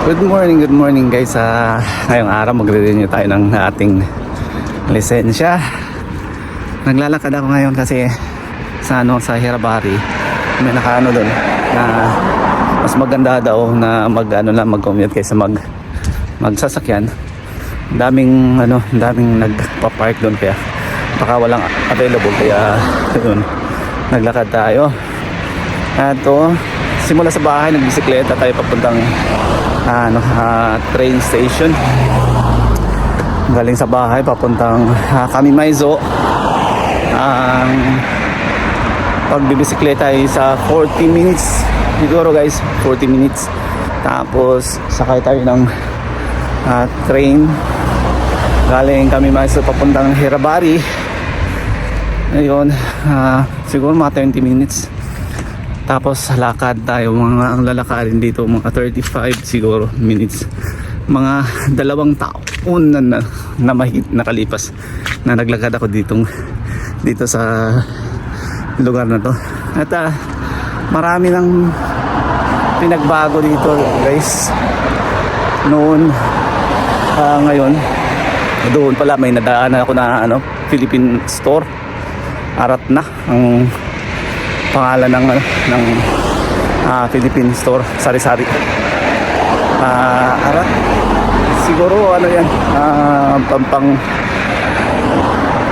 Good morning guys. Ngayong araw magre-renew tayo ng ating lisensya. Naglalakad ako ngayon kasi sa Hirabari may nakaano doon na mas maganda daw na mag-commute kaysa magsasakyan. Daming nagpa-park doon kaya baka walang available kaya doon naglakad tayo. At simula sa bahay nagbisikleta tayo papuntang train station. Galing sa bahay papuntang Kamimaizo. Ang pagbibisikleta ay sa 40 minutes siguro guys, 40 minutes. Tapos sakay tayo ng train galing Kamimaizo papuntang Hirabari. Ayun, siguro mga 20 minutes. Tapos lakad tayo, ang lalakarin dito mga 35 siguro minutes. Mga 2 taon na mahigit nakalipas na naglakad ako dito sa lugar na to. At marami nang pinagbago dito guys. Noon ngayon doon pala may nadaanan ako na Philippine store. Arat na ang pangalan ng Philippine store, sari-sari. Arat siguro yan,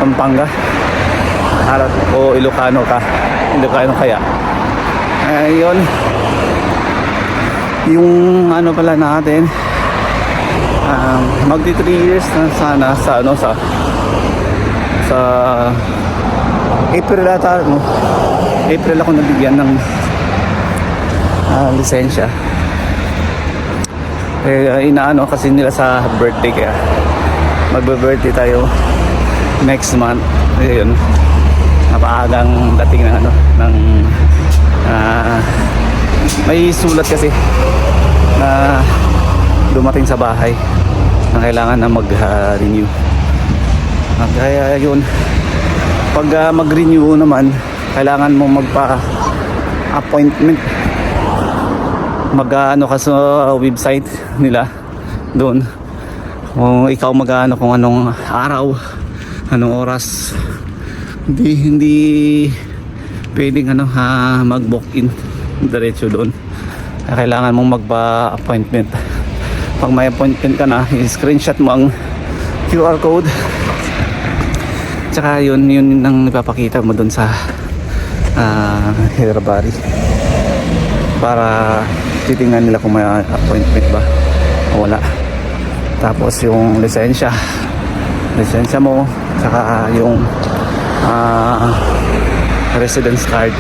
Pampanga, Arat o Ilocano kaya. Ayun yung pala natin, magti 3 years na sana sa April ata, April ako nabigyan ng lisensya. Inaano kasi nila sa birthday kaya magbe-birthday tayo next month. Ayun, napaagang dating ng may sulat kasi na dumating sa bahay na kailangan na mag-renew. Kaya yun, pag mag-renew naman kailangan mo magpa-appointment. Mag-ano ka sa website nila doon. Kung ikaw kung anong araw, anong oras. Hindi pwedeng mag-book in diretso doon. Kailangan mong magpa-appointment. Pag may appointment ka na, i-screenshot mo ang QR code. Tsaka yun ang ipapakita mo doon sa Hirabari para titingnan nila kung may appointment ba o wala. Tapos yung lisensya mo, saka yung residence card.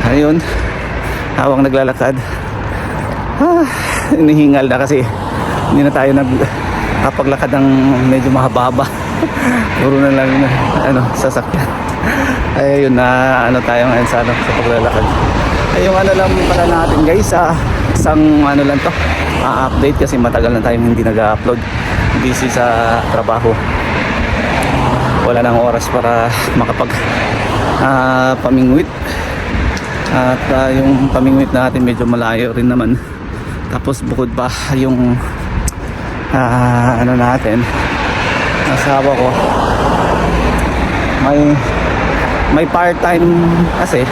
Ayun, habang naglalakad inihingal na kasi hindi na tayo nagkapaglakad ng medyo mahaba-haba. Puro na lang sasakyan. Ayun na tayo ngayon sa paglalakad. Ay yung lang pala natin guys, isang lang to, update kasi matagal na tayong hindi nag-upload. Busy sa trabaho. Wala nang oras para makapag pamingwit. At yung pamingwit natin medyo malayo rin naman. Tapos bukod pa yung natin, asawa ko may part-time kasi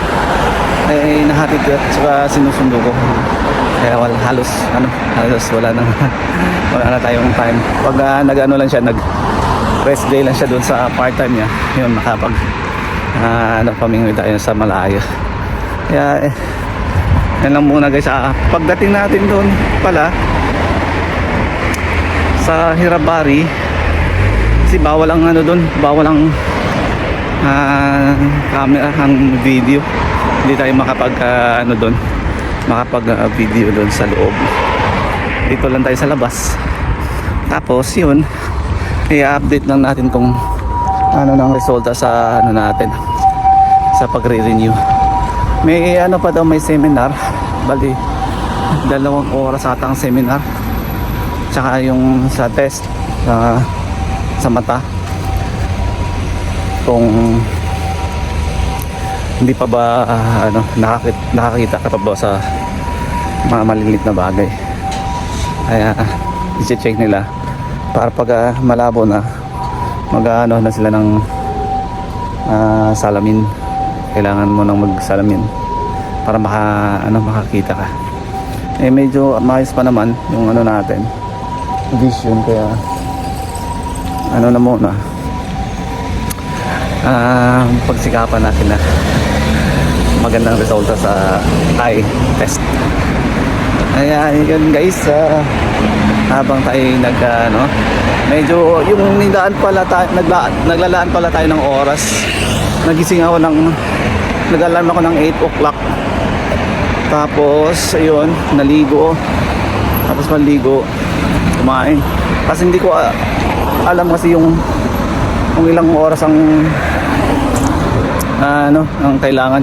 nahatid ko at saka sinusundo ko. Kaya halos wala na tayong time. Pag lang siya, nag-rest day lang siya doon sa part-time niya. Yun, makapag pamingwit tayo sa malayo. Kaya yan lang muna guys. Pagdating natin doon pala sa Hirabari, kasi bawal ang bawal ang camera, ang video. Hindi tayo makapag video doon sa loob. Dito lang tayo sa labas. Tapos yun, i-update lang natin kung nang resulta sa natin sa pagre-renew. May pa daw, may seminar, bali 2 oras ata ang seminar. Tsaka yung sa test sa mata, kung hindi pa ba nakakita ka pa ba sa mga maliliit na bagay. Kaya i-check nila para pag malabo na mag-ano na sila ng salamin. Kailangan mo nang magsalamin para makakita ka. Eh medyo maayos pa naman yung ano natin, vision, kaya ano na muna, pagsikapan natin na magandang resulta sa eye test. Kaya yun guys, habang tayo medyo yung naglalaan pala tayo ng oras. Nagising ako nag-alarm ako ng 8 o'clock. Tapos ayun, naligo. Tapos maligo, kumain. Kasi hindi ko alam kasi yung ilang oras ang ang kailangan.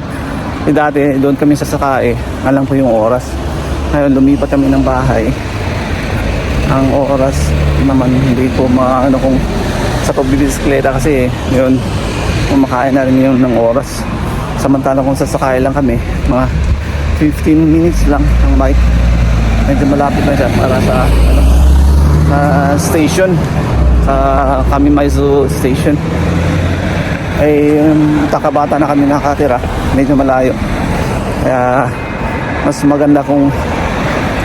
Dati doon kami sa Sakae, alam ko yung oras. Ngayon lumipat kami ng bahay. Ang oras naman hindi ko kung sa pagbibisikleta kasi yun, kumakain na rin yun ng oras. Samantalang kung sasakay lang kami, mga 15 minutes lang ang bike. Medyo malapit na siya para sa station, sa Kamimaizu station. Ay Takabata na kami nakatira, medyo malayo. Kaya mas maganda kung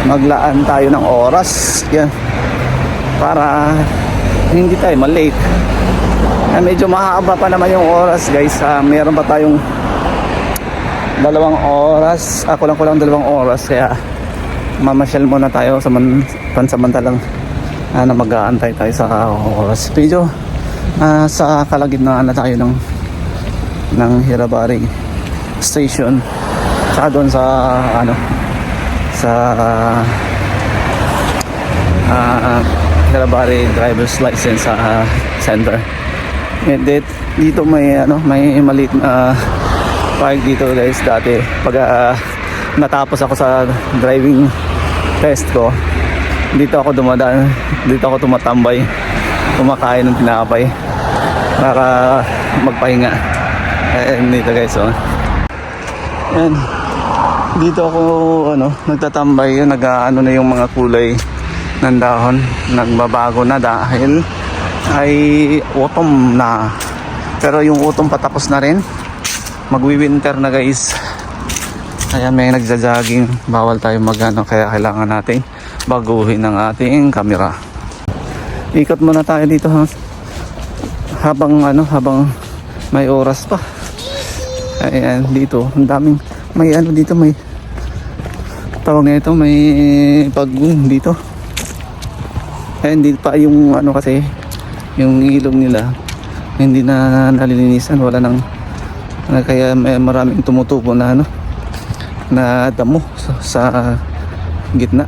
maglaan tayo ng oras yan, para hindi tayo malate. Medyo mahaba pa naman yung oras guys. Meron pa tayong 2 oras. Kulang 2 oras. Kaya mamasyal muna tayo sa pansamantalang na mag-aantay tayo sa oras. Medyo sa kalagitnaan na tayo ng Hirabari station, saka doon sa Hirabari driver's license center. Dito may maliit na park dito guys. Dati pag natapos ako sa driving test ko, dito ako dumadaan, dito ako tumatambay, kumakain ng tinapay para magpahinga. Dito guys, yan, dito ako nagtatambay. Nag-ano na yung mga kulay ng dahon, nagbabago na dahil ay autumn na. Pero yung autumn patapos na rin, magwi-winter na guys. Kaya may nagja-jogging, bawal tayo kaya kailangan natin baguhin ang ating camera. Ikot muna tayo dito habang may oras pa. Ayan, dito ang daming may dito, may tawag na ito, may pagong dito. Ayan, hindi pa yung kasi yung ilog nila hindi na nalilinisan, wala nang kaya may maraming tumutubo na na damo sa gitna.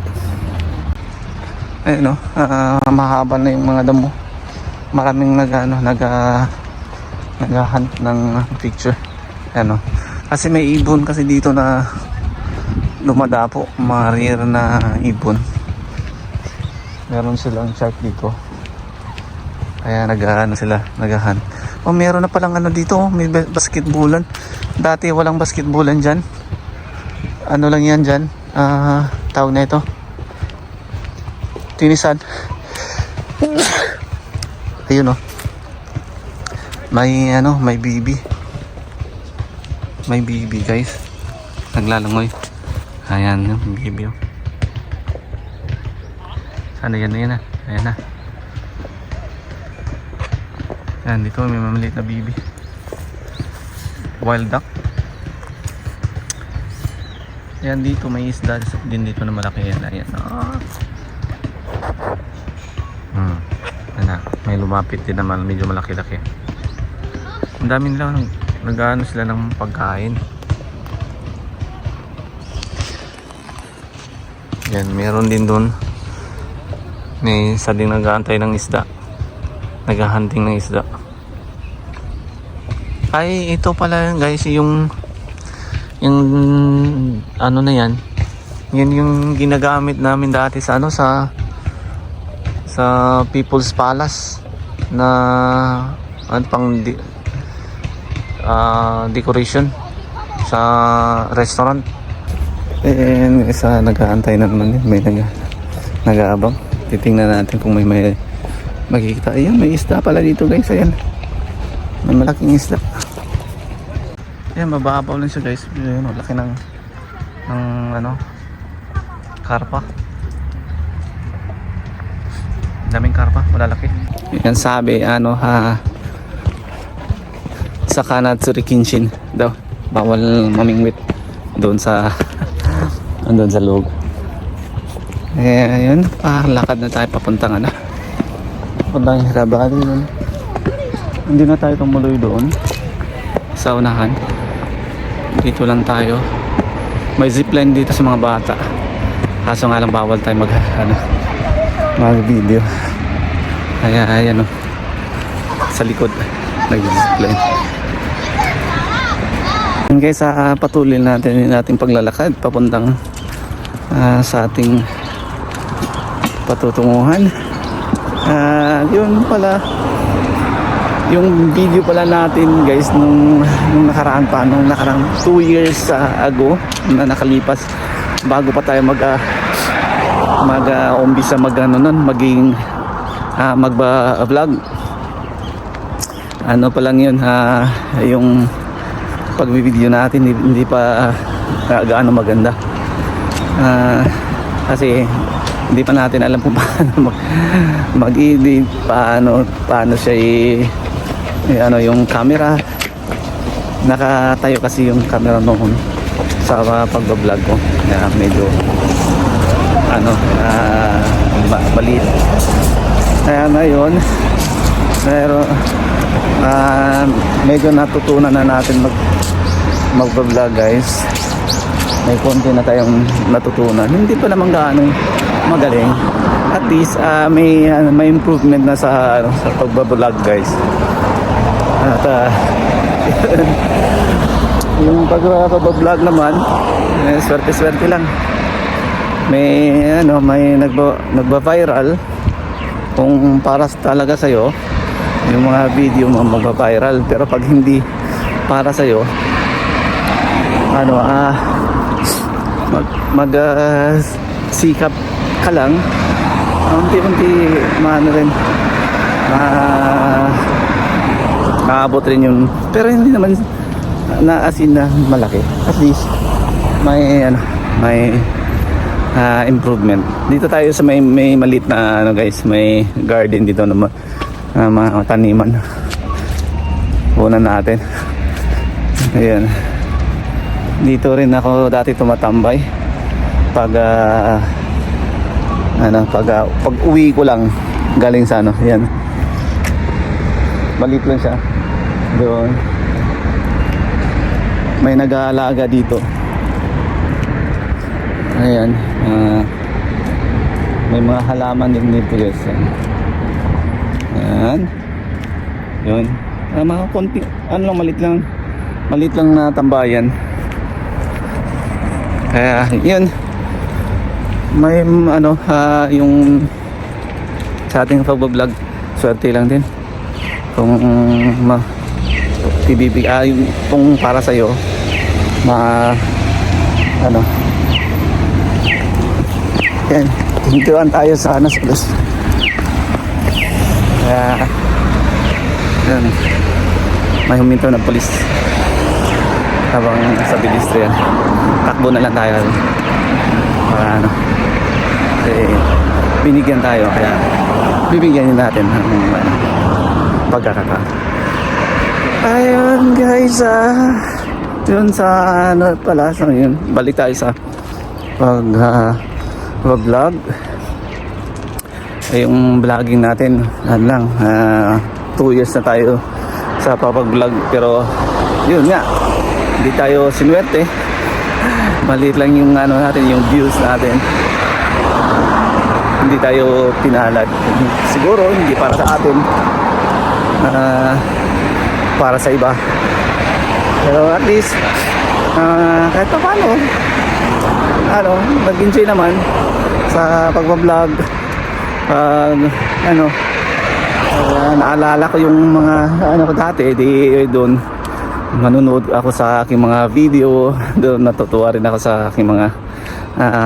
Ayun mahaba na yung mga damo. Maraming naghahunt ng picture. Ayan kasi may ibon kasi dito na lumadapo, rare na ibon. Meron silang shark dito. Kaya naghahunt. Meron na palang dito, may basketballan. Dati walang basketballan dyan. Lang yan dyan, tawag na ito, tinisan. Ayun may bibi. May bibi guys, naglalangoy. Ayan yung bibi. Sana yan na. Ayan na. Ayan, dito may maliit na bibi. Wild duck. Ayan, dito may isda din dito na malaki. Ayan. May lumapit din naman, medyo malaki-laki. Ang dami nila nag-ano sila ng pagkain. Yan, meron din doon. May isa din nag-aantay ng isda. Nag-hunting ng isda. Ay, ito pala guys, yung na yan. Yan yung ginagamit namin dati sa sa People's Palace na pang decoration sa restaurant. Isa nag-aantay na naman din. nag-aabang. Titingnan natin kung may makikita. Ayan, may isda pala dito guys. Ayan, may malaking isda. Ayan, mababaw lang siya guys. Ayan, laki ng ano, karpa. Daming karpa, malalaki. Yan sabi, ano sa Kanatsuri Kinshin daw, bawal mamingwit doon sa doon sa loob. Ayun, lakad na tayo papuntang papuntang Hirabali doon. Hindi na tayo tumuloy doon sa unahan. Dito lang tayo. May zipline dito sa mga bata, kaso nga lang bawal tayo mag video. Kaya ayan sa likod nag-zipline. Guys, patuloy natin yung ating paglalakad papuntang sa ating patutunguhan. Yun pala yung video pala natin guys nung nakaraan 2 years ago na nakalipas, bago pa tayo umpisa maging magba-vlog. Ano pa lang yun, yung pag-video natin hindi pa gaano maganda. Kasi hindi pa natin alam kung paano mag-edit, paano siya yung camera. Nakatayo kasi yung camera noon sa pag-vlog ko, kaya medyo maliit. Kaya ngayon pero medyo natutunan na natin mag-vlog guys. May konti na tayong natutunan, hindi pa naman gaano magaling. At least may improvement na sa pag-vlog guys. At yung pag-vlog naman, swerte-swerte lang. May nagba-viral kung para talaga sa'yo yung mga video mo magba-viral. Pero pag hindi para sa'yo, sikap ka lang, unti-unti maabot rin yung, pero hindi naman asin na malaki. At least may improvement. Dito tayo sa may maliit na guys, may garden dito na mga taniman. Punan natin. Ayan. Dito rin ako dati tumatambay pag uwi ko lang galing sa ayan. Maliit lang siya. Doon. May nag-aalaga dito. Ayan, may mga halaman din dito guys. Ayan. Yun. Mga konti, maliit lang na tambayan. Kaya yun, may yung sa ating pag-vlog, swerte lang din kung yung kung para sa'yo yan, hintuan tayo sa Sulos. Kaya yan, may huminto ng polis habang sa Bidistro yan. Takbo na lang tayo para binigyan tayo, kaya bibigyan natin ng pagkakataon. Ayun guys, yun sa pala, so yun, balik tayo sa pag-vlog. Yung vlogging natin, 2 years na tayo sa pag-vlog, pero yun nga, hindi tayo sinuwerte. Maliit lang yung natin, yung views natin. Hindi tayo pinalad. Siguro hindi para sa atin, para sa iba. Pero at least kahit pa paano nag-enjoy naman sa pagbablog. Naalala ko yung mga ko dati, doon manunood ako sa aking mga video, doon natutuwa rin ako sa aking mga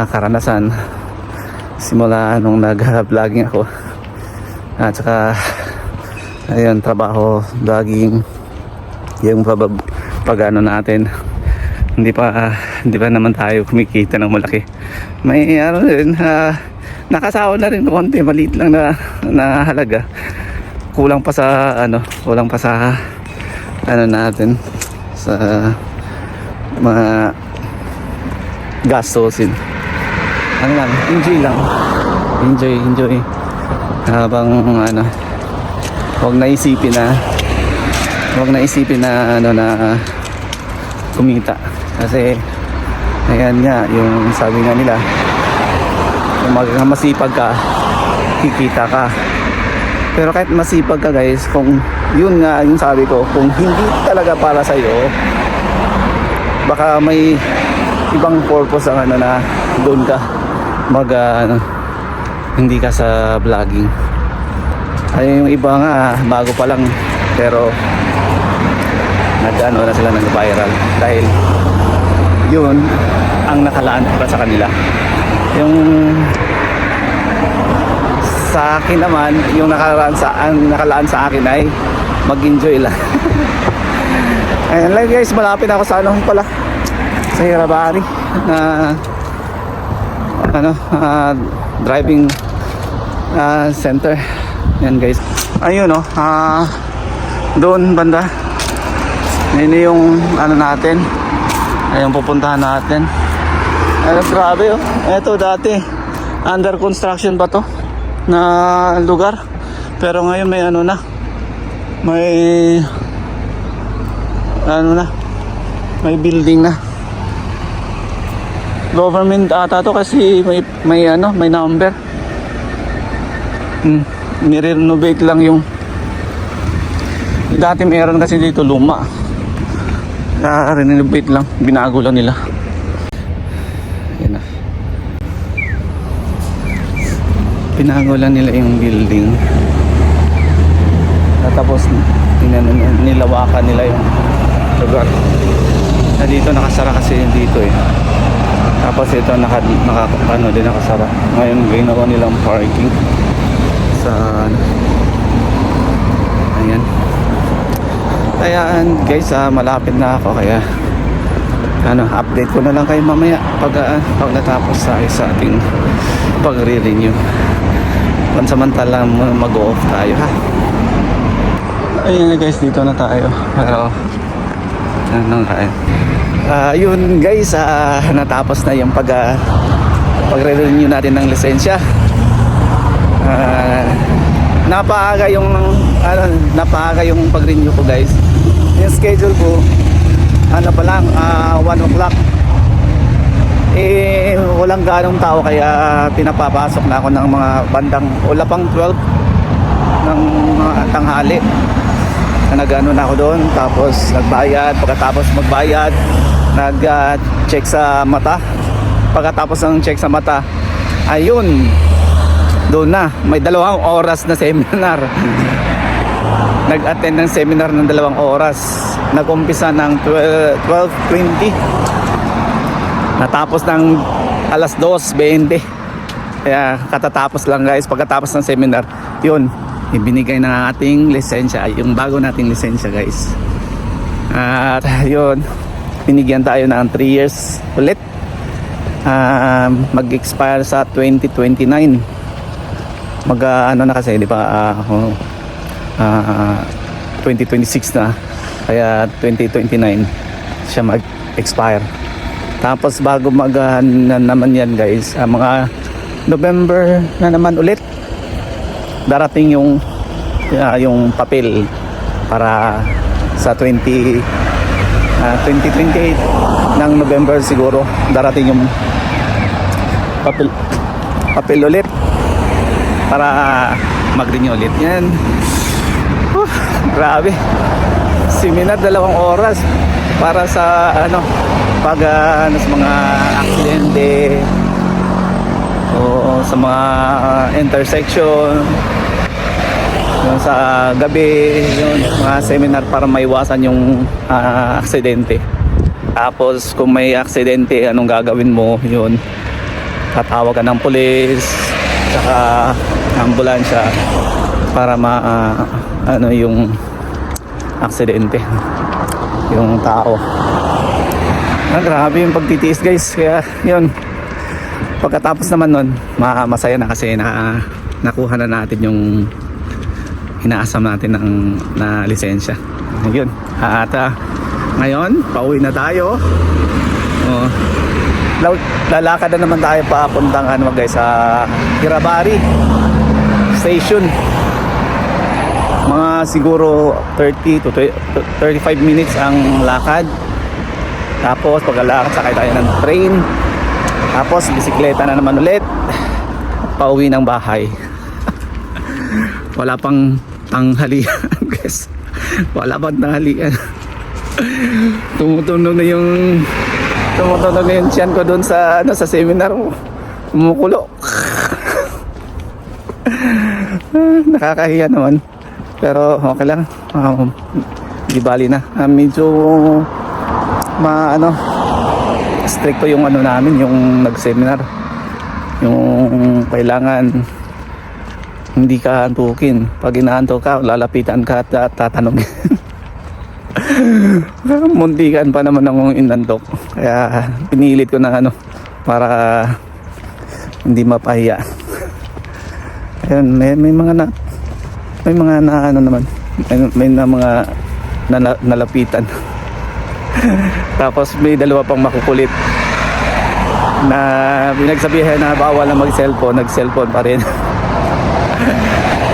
karanasan simula nung nag-vlogging ako. At saka ayun, trabaho, vlogging, yung pag ano natin, hindi pa naman tayo kumikita ng malaki. May ano rin, nakasawa na rin konti, maliit lang na halaga. Kulang pa sa ano natin, sa mga gastusin. Ano lang, enjoy lang. Enjoy. Habang ano, huwag na isipin na ano na kumita. Kasi ayan nga, yung sabi nga nila, kung masipag ka, kikita ka. Pero kahit masipag ka guys, kung yun nga yung sabi ko, kung hindi talaga para sa'yo, baka may ibang purpose ang ano na doon ka hindi ka sa vlogging. Ay yung iba nga bago pa lang, pero nag-ano na sila, nag-viral dahil yun ang nakalaan para sa kanila. Yung sa akin naman, yung nakalaan sa akin ay mag-enjoy lang. Ayan lang guys, malapit ako sa ano pala, sa Hirabari na driving center. Yan guys, ayun doon banda, yun yung ano natin, ayun pupuntahan natin. Grabe eto dati under construction pa to na lugar, pero ngayon may may building na. Government ata to kasi may number. Ni-renovate lang yung dati meron kasi dito luma. Renovate lang, binago lang nila. Yan na. Binago lang nila yung building. Tapos nilawakan nila yung lugar. Na dito nakasara kasi dito Tapos ito din nakasara. Ngayon ginawa nilang parking sa ayan. Ayan guys, malapit na ako, kaya update ko na lang kayo mamaya pag natapos tayo sa ating pagre-renew. Pansamantala mag-off tayo ha. Ayun guys, dito na tayo. Pero yun guys, natapos na yung pagre-renew natin ng lisensya. Napaaga yung pag-renew ko guys. Yung schedule ko pa lang 1 o'clock. Walang ganong tao, kaya pinapapasok na ako ng mga bandang wala pang 12 ng mga tanghali. Nag-ano na ako doon, tapos nagbayad. Pagkatapos magbayad, nag-check sa mata. Pagkatapos ng check sa mata, ayun, doon na, may 2 oras na seminar. Nag-attend ng seminar ng 2 oras. Nag-umpisa ng 12:20. Natapos ng alas 2:20. Kaya katatapos lang guys. Pagkatapos ng seminar, yun, ibinigay ng ating lisensya, yung bago nating lisensya guys. At yun, binigyan tayo ng 3 years ulit. Mag-expire sa 2029. Na kasi, di ba, 2026 na, kaya 2029 siya mag-expire. Tapos bago naman yan guys, mga November na naman ulit, darating yung papel para sa 2028 ng November siguro, darating yung papel ulit para mag-renew ulit. Yan. Grabe. Seminar 2 oras para sa pag sa mga aksidente o sa mga intersection, yung sa gabi, yung mga seminar para maiwasan yung aksidente. Tapos kung may aksidente, anong gagawin mo? Yun, tatawag ka ng pulis, tsaka ambulansya para ano yung aksidente yung tao. Grabe yung pagtitiis guys, kaya yun, pagkatapos naman nun masaya na kasi nakuha na natin yung inaasam natin na lisensya. Yun. At ngayon pauwi na tayo. Lalakad na naman tayo papuntang ano guys, sa Kirabari station. Mga siguro 30 to 35 minutes ang lakad. Tapos paglalakad sakay tayo ng train. Tapos bisikleta na naman ulit pauwi ng bahay. Wala pang tanghalian guys. Wala pang tanghalian. Tumutunog na yung tiyan ko doon sa sa seminar mo. Kumukulo. Nakakahiya naman. Pero okay lang. Di bali na. Medyo stricto yung namin, yung nag-seminar. Yung kailangan hindi ka antukin. Pag inaantok ka, lalapitan ka at tatanungin. Muntikan pa naman akong inantok. Kaya pinilit ko na para hindi mapahiya. Ayun, may mga naman. May mga nalapitan. Tapos may dalawa pang makukulit na pinagsabihan na bawal na mag-cellphone, nag-cellphone pa rin.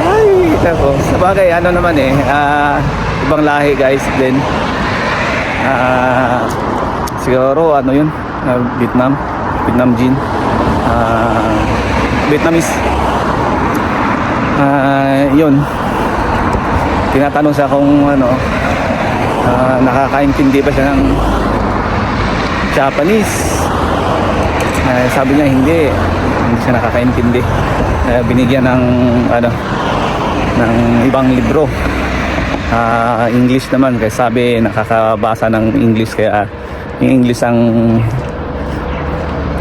Ay, nako. Sabagay, naman ibang lahi guys din. Siguro yun, Vietnam Jin, Vietnamese. Yun, tinatanong siya kung nakakaintindi ba siya ng Japanese. Sabi niya hindi siya nakakaintindi. Binigyan ng ng ibang libro, English naman, kasi sabi nakakabasa ng English, kaya yung English ang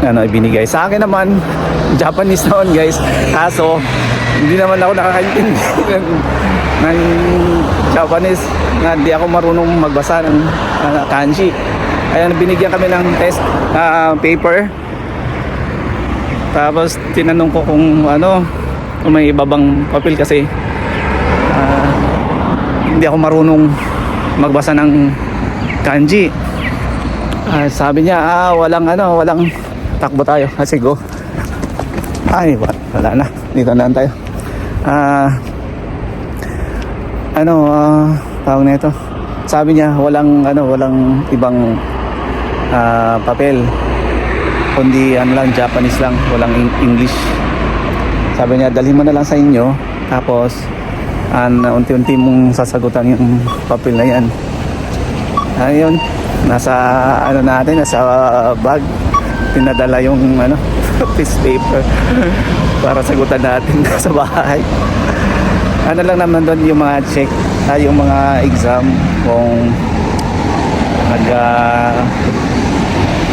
ibinigay. Sa akin naman Japanese naman guys, kaso hindi naman ako nakakaintindi ng Japanese, nga di ako marunong magbasa ng kanji. Kaya binigyan kami ng test paper. Tapos tinanong ko kung may ibabang papel, kasi hindi ako marunong magbasa ng kanji. Sabi niya walang takbo tayo. Kasi go. Ay, wala na. Dito na tayo. Tawag na ito. Sabi niya walang ibang papel, kundi lang, Japanese lang, walang English. Sabi niya dalhin mo na lang sa inyo, tapos unti-unti mong sasagutan yung papel na yan. Ayun, nasa nasa bag, pinadala yung piece paper para sagutan natin sa bahay. Lang naman doon yung mga check, yung mga exam, kung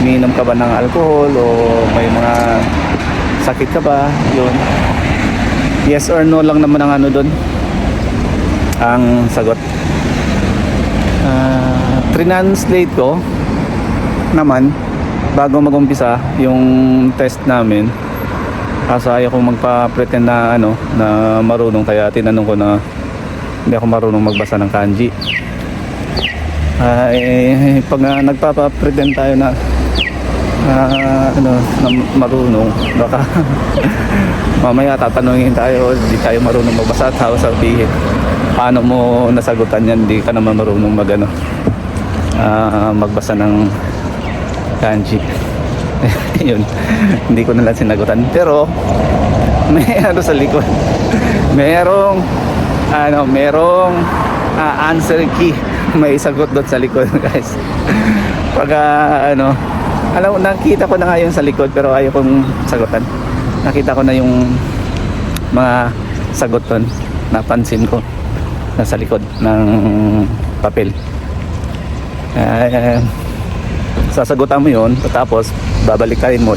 umiinom ka ba ng alcohol o may mga sakit ka ba, yun. Yes or no lang naman ang doon, ang sagot. Translate ko naman bago mag-umpisa yung test namin. Kaso ayaw kong magpa-pretend na na marunong, kaya tinanong ko na hindi ako marunong magbasa ng kanji. Pag nagpapa-pretend tayo na marunong, baka mamaya tatanungin tayo, hindi tayo marunong magbasa, at sabihin, paano mo nasagutan yan, hindi ka naman marunong magbasa ng kanji. Yun, hindi ko na lang sinagutan, pero may sa likod, merong answer key, may sagot doon sa likod guys. Pag nakita ko na nga yung sa likod, pero ayaw kong sagutan. Nakita ko na yung mga sagot doon, napansin ko nasa likod ng papel. Sasagutan mo yun, tapos babalik ka rin mo,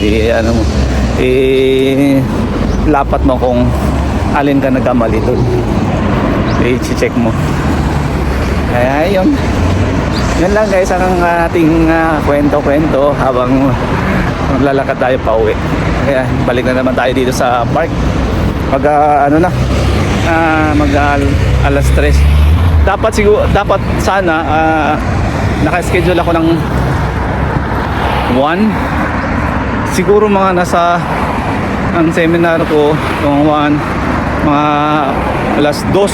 lapat mo kung alin ka nagkamali doon. I-check mo. Kaya yun. Yan lang guys ang ating kwento-kwento habang maglalakad tayo pa uwi. Kaya balik na naman tayo dito sa park. Mag alas 3. Dapat sana naka-schedule ako ng 1. Siguro mga nasa ang seminar ko yung 1 mga alas 2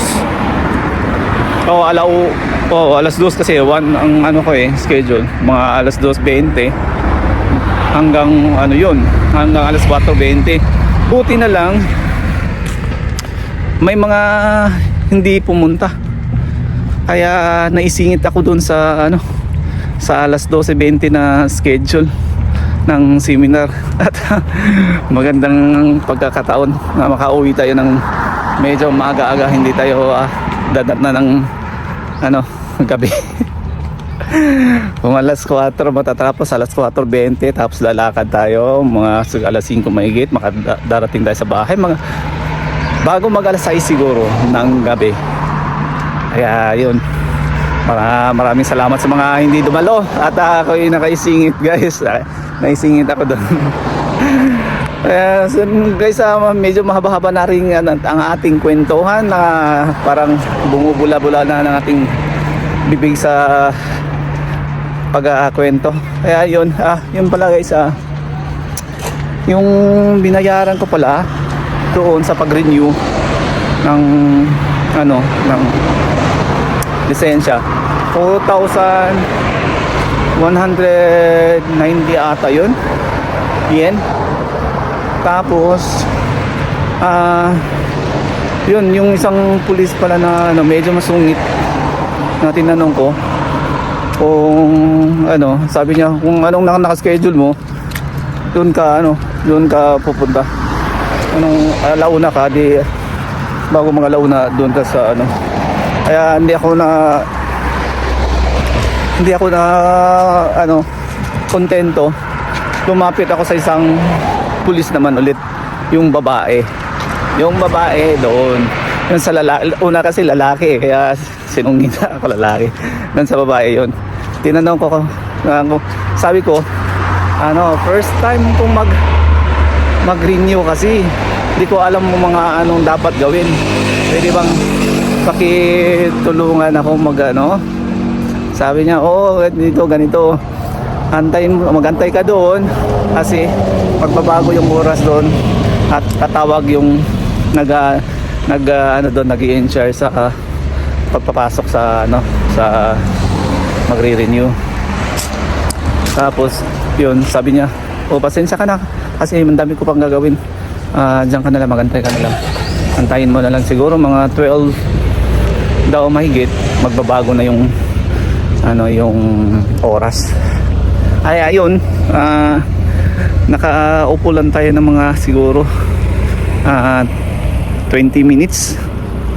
o alas 2 kasi 1 ang ano ko schedule mga alas 2:20 hanggang hanggang alas 4:20. Buti na lang may mga hindi pumunta kaya naisingit ako dun sa sa alas 12:20 na schedule ng seminar at magandang pagkakataon na makauwi tayo ng medyo maaga-aga, hindi tayo dadat na ng gabi. Kung alas 4 matatapos, alas 4:20 tapos lalakad tayo mga alas 5 mahigit, makadarating tayo sa bahay mga bago mag alas 6 siguro ng gabi. Kaya yun, maraming salamat sa mga hindi dumalo at ako'y nakaisingit guys. Naisingit ako doon. So guys, medyo mahaba-haba na rin ang ating kwentuhan na parang bumubula-bula na ng ating bibig sa pagkakwento. Kaya yun, yun pala guys, yung binayaran ko pala doon sa pag-renew ng ng lisensya 4,190 ata yun yen. Tapos yun yung isang pulis pala na medyo masungit na tinanong ko kung sabi niya kung anong naka-schedule mo doon ka pupunta, alauna ka di bago mga alauna doon ka sa kaya hindi ako na kontento. Lumapit ako sa isang pulis naman ulit, yung babae doon, yun sa lalaki. Una kasi lalaki kaya sinungin na ako lalaki. Doon sa babae yun, tinanong ko sabi ko first time kong mag-renew kasi hindi ko alam mo mga anong dapat gawin. Pwede bang pakitulungan ako sabi niya, ganito magantay ka doon kasi magbabago yung oras doon at tatawag yung nag-i-in-charge sa pagpapasok sa sa magre-renew. Tapos yun, sabi niya, pasensya ka na kasi mandami ko pang gagawin, diyan ka na lang, magantay ka na lang, antayin mo na lang siguro mga 12 daw mahigit, magbabago na yung yung oras. Ay ayun, nakaupo lang tayo ng mga siguro 20 minutes.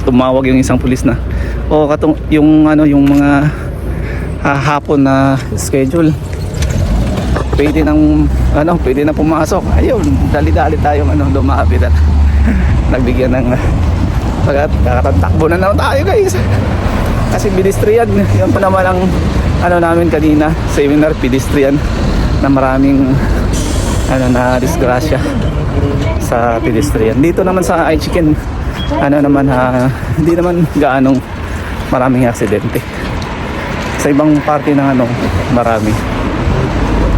Tumawag yung isang pulis na yung mga hapon na schedule pwede nang pumasok. Ayun, dali-dali tayong lumapit at nagbigyan ng takbo na naman tayo guys kasi pedestrian. Yan pa naman ang namin kanina, seminar pedestrian, na maraming na disgrasya sa pedestrian. Dito naman sa iChicken hindi naman gaanong maraming aksidente. Sa ibang parte ng marami.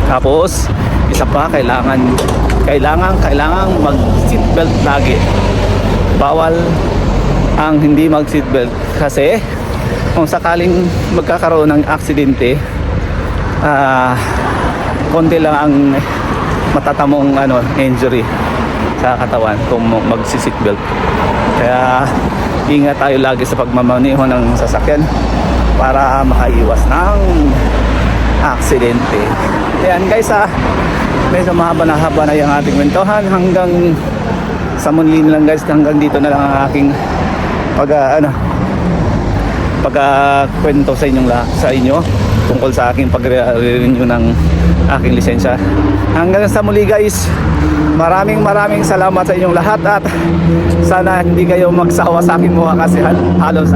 Tapos isa pa, kailangan mag seatbelt lagi. Bawal ang hindi mag seatbelt kasi kung sakaling magkakaroon ng aksidente, konti lang ang matatamong injury sa katawan kung mag-seatbelt. Kaya ingat tayo lagi sa pagmamaneho ng sasakyan para makaiwas ng aksidente. Ayan guys, medyo mahaba na yung ating kwentuhan. Hanggang sa muli lang guys, hanggang dito na lang ang aking pagkwento sa inyo tungkol sa aking pag-renew ng aking lisensya. Hanggang sa muli guys, maraming salamat sa inyong lahat at sana hindi kayo magsawa sa aking mukha kasi halos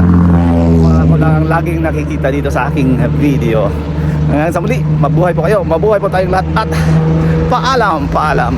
ako lang laging nakikita dito sa aking video. Hanggang sa muli, mabuhay po kayo, mabuhay po tayong lahat at paalam.